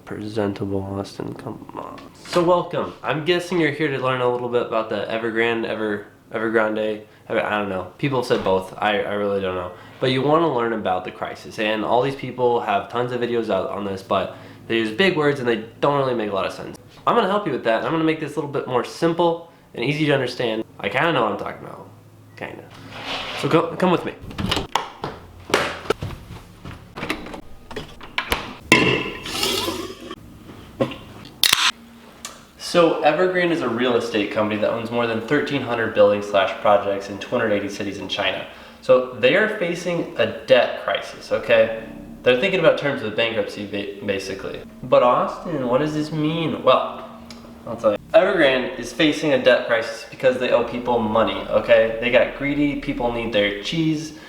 presentable, Austin, come on. So welcome. I'm guessing you're here to learn a little bit about the Evergrande, I don't know. People have said both. I really don't know. But you want to learn about the crisis. And all these people have tons of videos out on this, but they use big words and they don't really make a lot of sense. I'm going to help you with that. I'm going to make this a little bit more simple and easy to understand. I kind of know what I'm talking about. Kind of. So come with me. So Evergrande is a real estate company that owns more than 1,300 buildings/projects in 280 cities in China. So they are facing a debt crisis, okay? They're thinking about terms of bankruptcy, basically. But Austin, what does this mean? Well, I'll tell you. Evergrande is facing a debt crisis because they owe people money, okay? They got greedy, people need their cheese.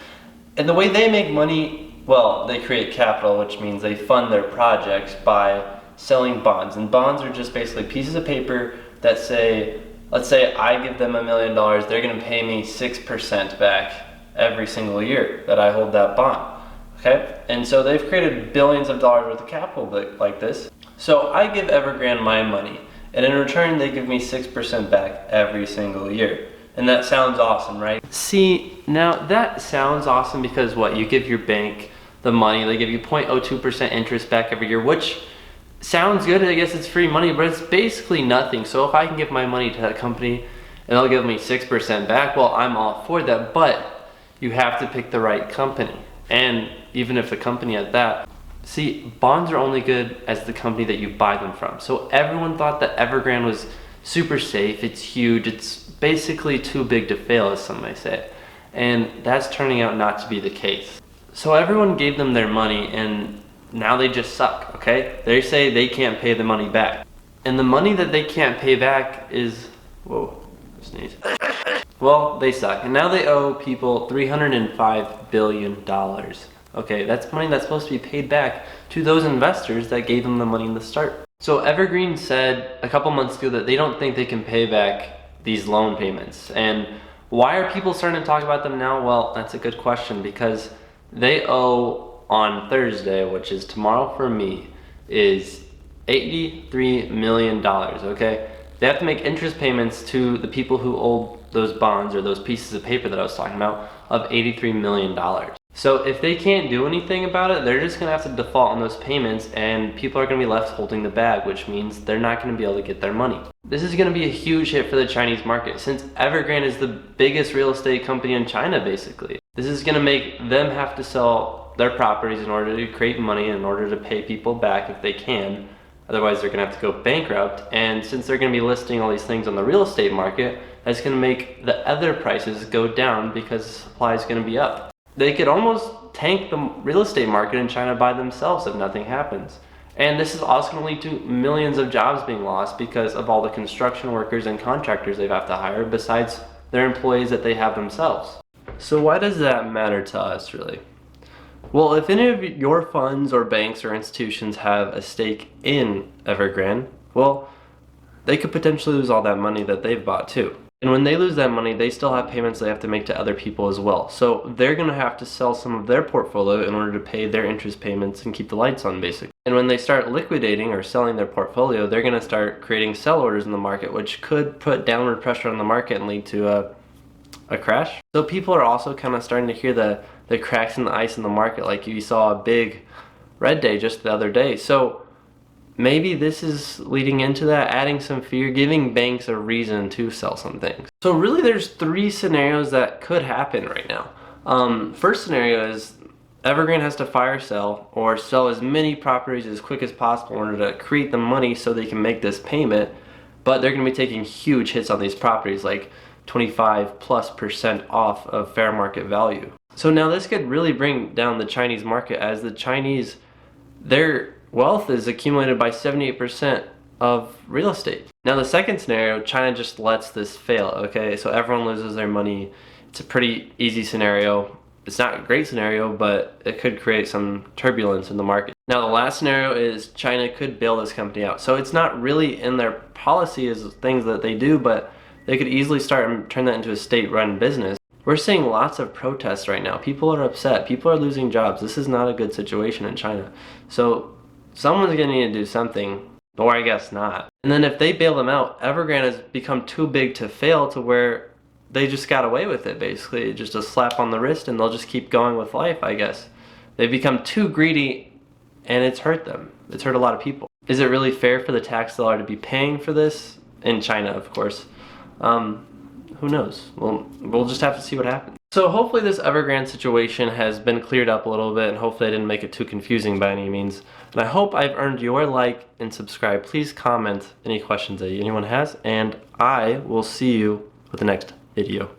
And the way they make money, well, they create capital, which means they fund their projects by selling bonds. And bonds are just basically pieces of paper that say, let's say I give them $1 million, they're gonna pay me 6% back every single year that I hold that bond, okay? And so they've created billions of dollars worth of capital like this. So I give Evergrande my money, and in return they give me 6% back every single year. And that sounds awesome, right? See, now that sounds awesome because what, you give your bank the money, they give you 0.02% interest back every year, which sounds good. I guess it's free money, but it's basically nothing. So if I can give my money to that company and they'll give me 6% back, well, I'm all for that. But you have to pick the right company. And even if the company at that, see, bonds are only good as the company that you buy them from. So everyone thought that Evergrande was super safe. It's huge. It's basically too big to fail, as some may say. And that's turning out not to be the case. So everyone gave them their money and now they just suck, okay? They say they can't pay the money back. And the money that they can't pay back is, whoa, sneeze. Well, they suck. And now they owe people $305 billion. Okay, that's money that's supposed to be paid back to those investors that gave them the money in the start. So Evergrande said a couple months ago that they don't think they can pay back these loan payments. And why are people starting to talk about them now? Well, that's a good question because they owe on Thursday, which is tomorrow for me, is $83 million, okay? They have to make interest payments to the people who owe those bonds or those pieces of paper that I was talking about of $83 million. So if they can't do anything about it, they're just gonna have to default on those payments and people are gonna be left holding the bag, which means they're not gonna be able to get their money. This is gonna be a huge hit for the Chinese market since Evergrande is the biggest real estate company in China, basically. This is gonna make them have to sell their properties in order to create money, in order to pay people back if they can. Otherwise, they're gonna have to go bankrupt. And since they're gonna be listing all these things on the real estate market, that's gonna make the other prices go down because the supply is gonna be up. They could almost tank the real estate market in China by themselves if nothing happens. And this is also gonna lead to millions of jobs being lost because of all the construction workers and contractors they have to hire besides their employees that they have themselves. So why does that matter to us, really? Well, if any of your funds or banks or institutions have a stake in Evergrande, well, they could potentially lose all that money that they've bought too. And when they lose that money, they still have payments they have to make to other people as well. So they're gonna have to sell some of their portfolio in order to pay their interest payments and keep the lights on, basically. And when they start liquidating or selling their portfolio, they're gonna start creating sell orders in the market, which could put downward pressure on the market and lead to a crash. So people are also kind of starting to hear the cracks in the ice in the market, like you saw a big red day just the other day. So maybe this is leading into that, adding some fear, giving banks a reason to sell some things. So really there's three scenarios that could happen right now. First scenario is Evergrande has to fire sell or sell as many properties as quick as possible in order to create the money so they can make this payment, but they're gonna be taking huge hits on these properties, like 25+% off of fair market value. So now this could really bring down the Chinese market as the Chinese, their wealth is accumulated by 78% of real estate. Now the second scenario, China just lets this fail, okay? So everyone loses their money. It's a pretty easy scenario. It's not a great scenario, but it could create some turbulence in the market. Now the last scenario is China could bail this company out. So it's not really in their policy as things that they do, but they could easily start and turn that into a state-run business. We're seeing lots of protests right now. People are upset. People are losing jobs. This is not a good situation in China. So someone's gonna need to do something, or I guess not. And then if they bail them out, Evergrande has become too big to fail to where they just got away with it, basically. Just a slap on the wrist and they'll just keep going with life, I guess. They've become too greedy and it's hurt them. It's hurt a lot of people. Is it really fair for the tax dollar to be paying for this? In China, of course. Who knows? We'll just have to see what happens. So hopefully this Evergrande situation has been cleared up a little bit, and hopefully I didn't make it too confusing by any means. And I hope I've earned your like and subscribe. Please comment any questions that anyone has, and I will see you with the next video.